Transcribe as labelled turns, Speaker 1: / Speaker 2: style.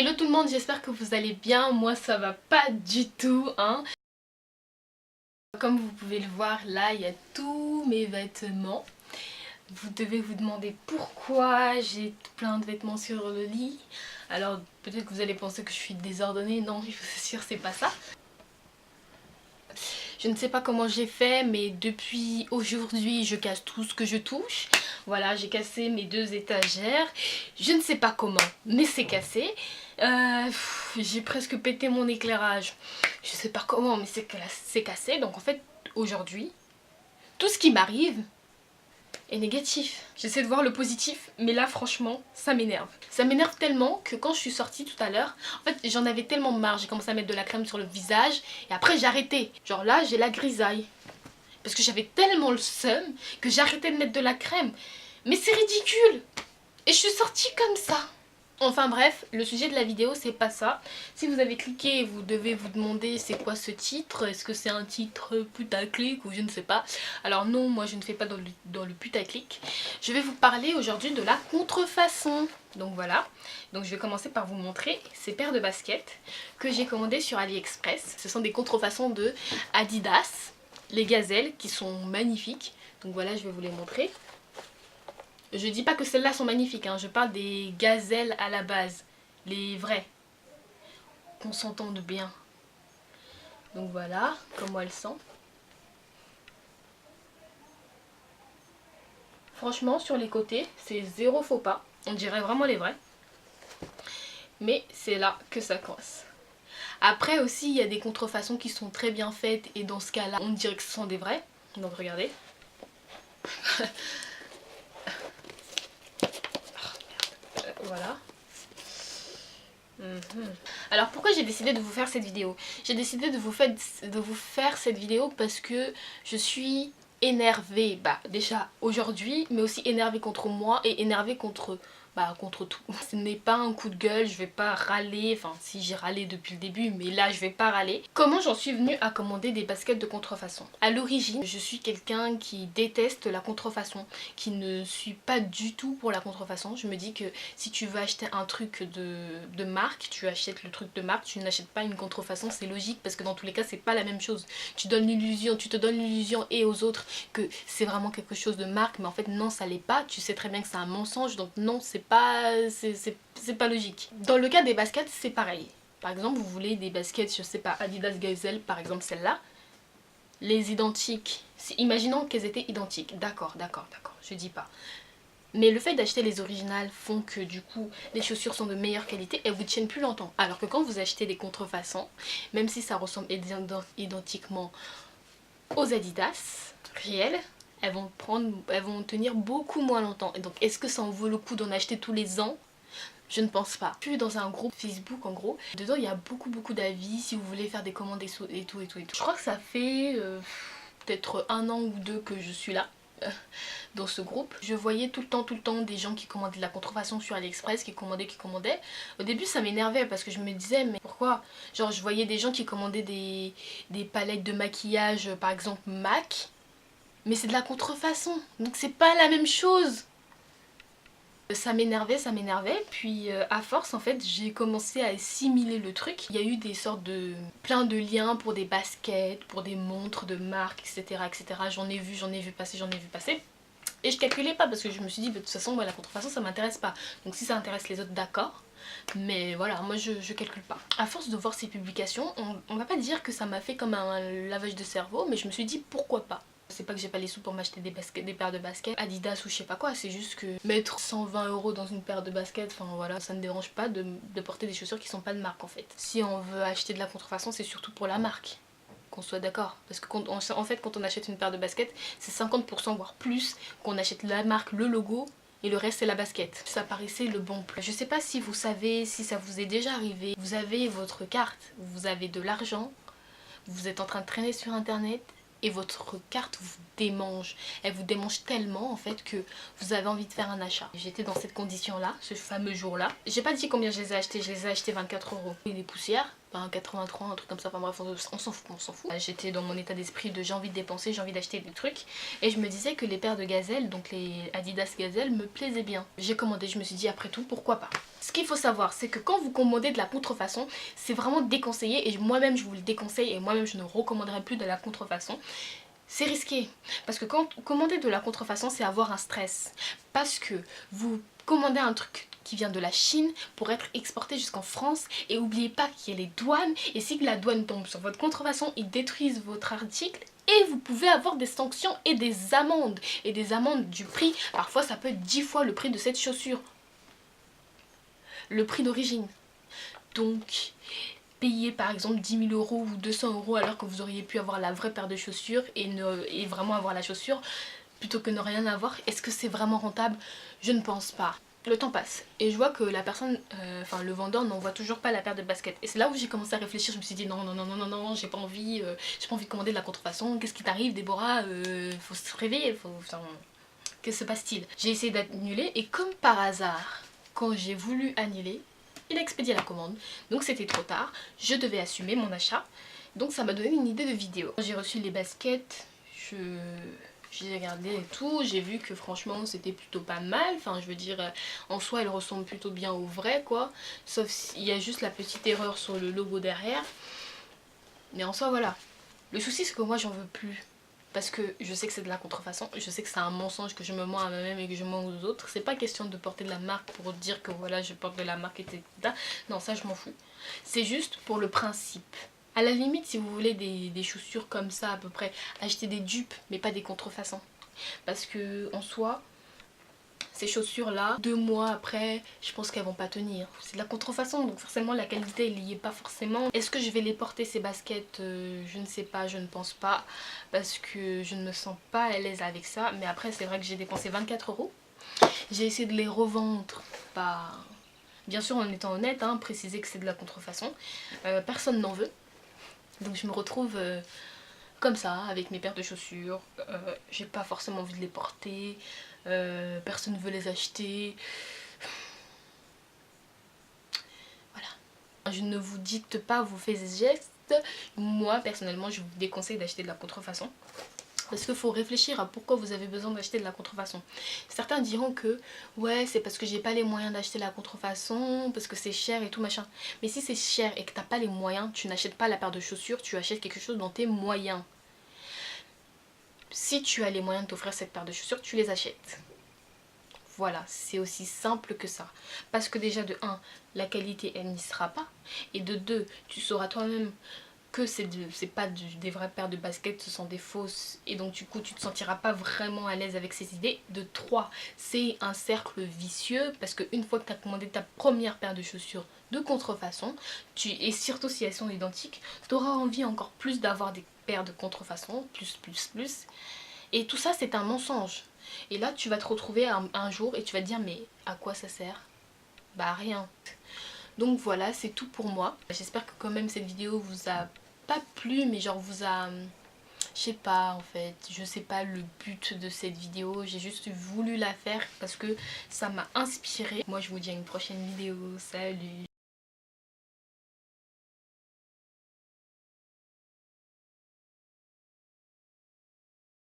Speaker 1: Hello tout le monde, j'espère que vous allez bien. Moi ça va pas du tout hein. Comme vous pouvez le voir là, il y a tous mes vêtements. Vous devez vous demander pourquoi j'ai plein de vêtements sur le lit. Alors peut-être que vous allez penser que je suis désordonnée. Non, je vous assure c'est pas ça. Je ne sais pas comment j'ai fait, mais depuis aujourd'hui je casse tout ce que je touche. Voilà, j'ai cassé mes 2 étagères. Je ne sais pas comment, mais c'est cassé. J'ai presque pété mon éclairage. Je sais pas comment, mais c'est cassé. Donc en fait, aujourd'hui, tout ce qui m'arrive est négatif. J'essaie de voir le positif, mais là franchement, ça m'énerve. Ça m'énerve tellement que quand je suis sortie tout à l'heure, en fait j'en avais tellement marre. J'ai commencé à mettre de la crème sur le visage et après j'ai arrêté. Genre là, j'ai la grisaille. Parce que j'avais tellement le seum que j'ai arrêté de mettre de la crème. Mais c'est ridicule. Et je suis sortie comme ça. Enfin bref, le sujet de la vidéo c'est pas ça. Si vous avez cliqué, vous devez vous demander c'est quoi ce titre. Est-ce que c'est un titre putaclic ou je ne sais pas. Alors non, moi je ne fais pas dans le putaclic. Je vais vous parler aujourd'hui de la contrefaçon. Donc voilà, donc je vais commencer par vous montrer ces paires de baskets que j'ai commandées sur AliExpress. Ce sont des contrefaçons de Adidas, les gazelles qui sont magnifiques. Donc voilà, je vais vous les montrer. Je dis pas que celles-là sont magnifiques, hein. Je parle des gazelles à la base, les vraies, qu'on s'entende bien. Donc voilà, comment elles sont. Franchement, sur les côtés, c'est zéro faux pas. On dirait vraiment les vraies. Mais c'est là que ça coince. Après aussi, il y a des contrefaçons qui sont très bien faites et dans ce cas-là, on dirait que ce sont des vraies. Donc regardez. Voilà. Alors pourquoi j'ai décidé de vous faire cette vidéo? J'ai décidé de vous faire cette vidéo parce que je suis énervée. Bah déjà aujourd'hui, mais aussi énervée contre moi et énervée contre tout. Ce n'est pas un coup de gueule, je vais pas râler, enfin si j'ai râlé depuis le début, mais là je vais pas râler. Comment j'en suis venue à commander des baskets de contrefaçon? À l'origine, je suis quelqu'un qui déteste la contrefaçon, qui ne suis pas du tout pour la contrefaçon. Je me dis que si tu veux acheter un truc de marque, tu achètes le truc de marque, tu n'achètes pas une contrefaçon, c'est logique parce que dans tous les cas c'est pas la même chose. Tu te donnes l'illusion et aux autres que c'est vraiment quelque chose de marque, mais en fait non ça l'est pas. Tu sais très bien que c'est un mensonge, donc non c'est pas logique. Dans le cas des baskets c'est pareil. Par exemple vous voulez des baskets, je sais pas, Adidas Gazelle par exemple, celle-là, les identiques, imaginons qu'elles étaient identiques, d'accord, je dis pas. Mais le fait d'acheter les originales font que du coup les chaussures sont de meilleure qualité et vous tiennent plus longtemps. Alors que quand vous achetez des contrefaçons, même si ça ressemble identiquement aux Adidas réels, elles vont tenir beaucoup moins longtemps. Et donc est-ce que ça en vaut le coup d'en acheter tous les ans? Je ne pense pas. Je suis dans un groupe Facebook en gros. Dedans il y a beaucoup d'avis si vous voulez faire des commandes et tout. Je crois que ça fait peut-être 1 an ou 2 que je suis là. Dans ce groupe, je voyais tout le temps des gens qui commandaient de la contrefaçon sur AliExpress, qui commandaient. Au début ça m'énervait parce que je me disais mais pourquoi? Genre je voyais des gens qui commandaient des palettes de maquillage par exemple MAC, mais c'est de la contrefaçon, donc c'est pas la même chose. Ça m'énervait, puis à force en fait j'ai commencé à assimiler le truc. Il y a eu des sortes de plein de liens pour des baskets, pour des montres de marque, etc. J'en ai vu passer. Et je calculais pas parce que je me suis dit de toute façon moi la contrefaçon ça m'intéresse pas. Donc si ça intéresse les autres d'accord. Mais voilà, moi je calcule pas. À force de voir ces publications, on va pas dire que ça m'a fait comme un lavage de cerveau, mais je me suis dit pourquoi pas. C'est pas que j'ai pas les sous pour m'acheter des paires de baskets Adidas ou je sais pas quoi, c'est juste que mettre 120 € dans une paire de baskets, enfin voilà, ça ne dérange pas de porter des chaussures qui sont pas de marque en fait. Si on veut acheter de la contrefaçon, c'est surtout pour la marque. Qu'on soit d'accord, parce que en fait quand on achète une paire de baskets, c'est 50% voire plus qu'on achète la marque, le logo, et le reste c'est la basket. Ça paraissait le bon prix. Je sais pas si vous savez, si ça vous est déjà arrivé, vous avez votre carte, vous avez de l'argent, vous êtes en train de traîner sur internet et votre carte vous démange. Elle vous démange tellement en fait que vous avez envie de faire un achat. J'étais dans cette condition là, ce fameux jour là. J'ai pas dit combien je les ai achetés 24 €. Et des poussières. Enfin 83, un truc comme ça, enfin bref, on s'en fout, on s'en fout. J'étais dans mon état d'esprit de j'ai envie de dépenser, j'ai envie d'acheter des trucs. Et je me disais que les paires de Gazelle, donc les Adidas Gazelle, me plaisaient bien. J'ai commandé, je me suis dit après tout, pourquoi pas. Ce qu'il faut savoir, c'est que quand vous commandez de la contrefaçon, c'est vraiment déconseillé. Et moi-même je vous le déconseille et moi-même je ne recommanderais plus de la contrefaçon. C'est risqué, parce que quand commander de la contrefaçon, c'est avoir un stress. Parce que vous commandez un truc qui vient de la Chine pour être exporté jusqu'en France, et n'oubliez pas qu'il y a les douanes, et si la douane tombe sur votre contrefaçon, ils détruisent votre article, et vous pouvez avoir des sanctions et des amendes du prix. Parfois ça peut être 10 fois le prix de cette chaussure, le prix d'origine. Donc payer par exemple 10 000 € ou 200 € alors que vous auriez pu avoir la vraie paire de chaussures et vraiment avoir la chaussure plutôt que ne rien avoir. Est-ce que c'est vraiment rentable? Je ne pense pas. Le temps passe et je vois que la personne, enfin le vendeur n'envoie toujours pas la paire de baskets. Et c'est là où j'ai commencé à réfléchir, je me suis dit non, non, non, non, non, non, j'ai pas envie de commander de la contrefaçon. Qu'est-ce qui t'arrive Déborah? Faut se réveiller, enfin, que se passe-t-il? J'ai essayé d'annuler et comme par hasard, quand j'ai voulu annuler, il a expédié la commande, donc c'était trop tard, je devais assumer mon achat, donc ça m'a donné une idée de vidéo. J'ai reçu les baskets, j'ai regardé et tout, j'ai vu que franchement c'était plutôt pas mal, enfin je veux dire en soi elles ressemblent plutôt bien au vrai quoi, sauf s'il y a juste la petite erreur sur le logo derrière, mais en soi voilà. Le souci c'est que moi j'en veux plus. Parce que je sais que c'est de la contrefaçon, je sais que c'est un mensonge que je me mens à moi-même et que je mens aux autres. C'est pas question de porter de la marque pour dire que voilà je porte de la marque etc. Non, ça je m'en fous. C'est juste pour le principe. À la limite, si vous voulez des chaussures comme ça à peu près, achetez des dupes mais pas des contrefaçons. Parce que en soi, ces chaussures là, 2 mois après, je pense qu'elles vont pas tenir. C'est de la contrefaçon, donc forcément la qualité elle y est pas forcément. Est-ce que je vais les porter ces baskets? Je ne sais pas, je ne pense pas, parce que je ne me sens pas à l'aise avec ça. Mais après c'est vrai que j'ai dépensé 24 €. J'ai essayé de les revendre, bah, bien sûr en étant honnête, hein, préciser que c'est de la contrefaçon. Personne n'en veut, donc je me retrouve comme ça, avec mes paires de chaussures, j'ai pas forcément envie de les porter, personne ne veut les acheter. Voilà. Je ne vous dicte pas vos faits et gestes, moi personnellement je vous déconseille d'acheter de la contrefaçon. Parce qu'il faut réfléchir à pourquoi vous avez besoin d'acheter de la contrefaçon. Certains diront que ouais c'est parce que j'ai pas les moyens d'acheter la contrefaçon, parce que c'est cher et tout machin. Mais si c'est cher et que t'as pas les moyens, tu n'achètes pas la paire de chaussures, tu achètes quelque chose dans tes moyens. Si tu as les moyens de t'offrir cette paire de chaussures, tu les achètes. Voilà, c'est aussi simple que ça. Parce que déjà de 1, la qualité elle n'y sera pas. Et de 2, tu sauras toi-même que c'est pas des vraies paires de baskets, ce sont des fausses. Et donc du coup tu te sentiras pas vraiment à l'aise avec ces idées. De 3, c'est un cercle vicieux. Parce qu'une fois que tu as commandé ta première paire de chaussures de contrefaçon, et surtout si elles sont identiques, tu auras envie encore plus d'avoir des paires de contrefaçon, plus. Et tout ça c'est un mensonge. Et là tu vas te retrouver un jour et tu vas te dire mais à quoi ça sert? Bah rien. Donc voilà, c'est tout pour moi. J'espère que quand même cette vidéo vous a pas plu, mais genre vous a... Je sais pas en fait, je sais pas le but de cette vidéo, j'ai juste voulu la faire parce que ça m'a inspirée. Moi je vous dis à une prochaine vidéo, salut!